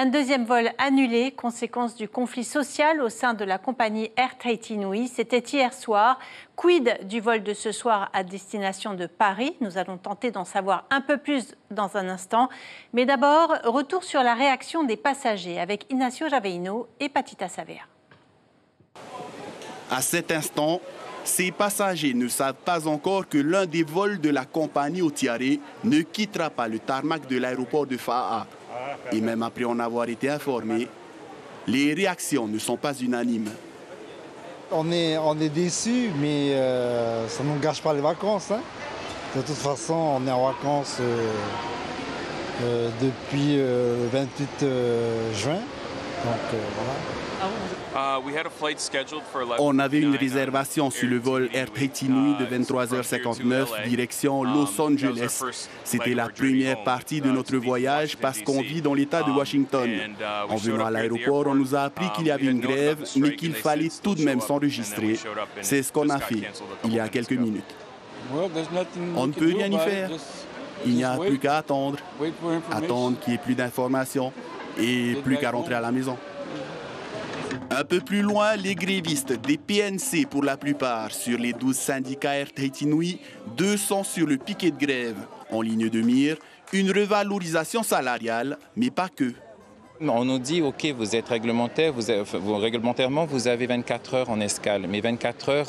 Un deuxième vol annulé, conséquence du conflit social au sein de la compagnie Air Tahiti Nui. C'était hier soir. Quid du vol de ce soir à destination de Paris? Nous allons tenter d'en savoir un peu plus dans un instant. Mais d'abord, retour sur la réaction des passagers avec Ignacio Javeino et Patita Savea. À cet instant, ces passagers ne savent pas encore que l'un des vols de la compagnie Otiare ne quittera pas le tarmac de l'aéroport de Fa'a. Et même après en avoir été informés, les réactions ne sont pas unanimes. On est déçus, mais ça ne nous gâche pas les vacances. Hein. De toute façon, on est en vacances depuis le 28 juin. Donc voilà. On avait une réservation sur le vol Air Tahiti Nui de 23h59 direction Los Angeles. C'était la première partie de notre voyage parce qu'on vit dans l'État de Washington. En venant à l'aéroport, on nous a appris qu'il y avait une grève, mais qu'il fallait tout de même s'enregistrer. C'est ce qu'on a fait il y a quelques minutes. On ne peut rien y faire. Il n'y a plus qu'à attendre. Attendre qu'il n'y ait plus d'informations et plus qu'à rentrer à la maison. Un peu plus loin, les grévistes des PNC pour la plupart. Sur les 12 syndicats Air Tahiti Nui, 2 sont sur le piquet de grève. En ligne de mire, une revalorisation salariale, mais pas que. On nous dit, OK, vous êtes réglementaire, réglementairement, vous avez 24 heures en escale. Mais 24 heures,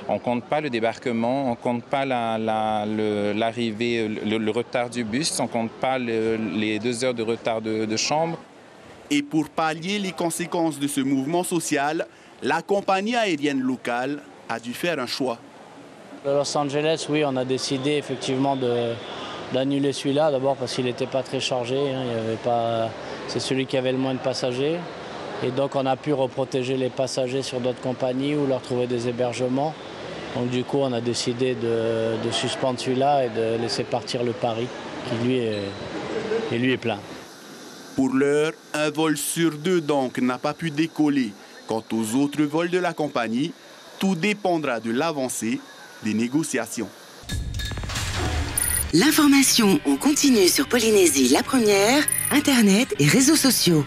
on ne compte pas le débarquement, on ne compte pas l'arrivée, le retard du bus, on ne compte pas les 2 heures de retard de chambre. Et pour pallier les conséquences de ce mouvement social, la compagnie aérienne locale a dû faire un choix. À Los Angeles, oui, on a décidé effectivement d'annuler celui-là. D'abord parce qu'il n'était pas très chargé. Hein, c'est celui qui avait le moins de passagers. Et donc on a pu reprotéger les passagers sur d'autres compagnies ou leur trouver des hébergements. Donc du coup, on a décidé de suspendre celui-là et de laisser partir le Paris, qui lui est plein. Pour l'heure, un vol sur 2 donc n'a pas pu décoller. Quant aux autres vols de la compagnie, tout dépendra de l'avancée des négociations. L'information en continu sur Polynésie la première, Internet et réseaux sociaux.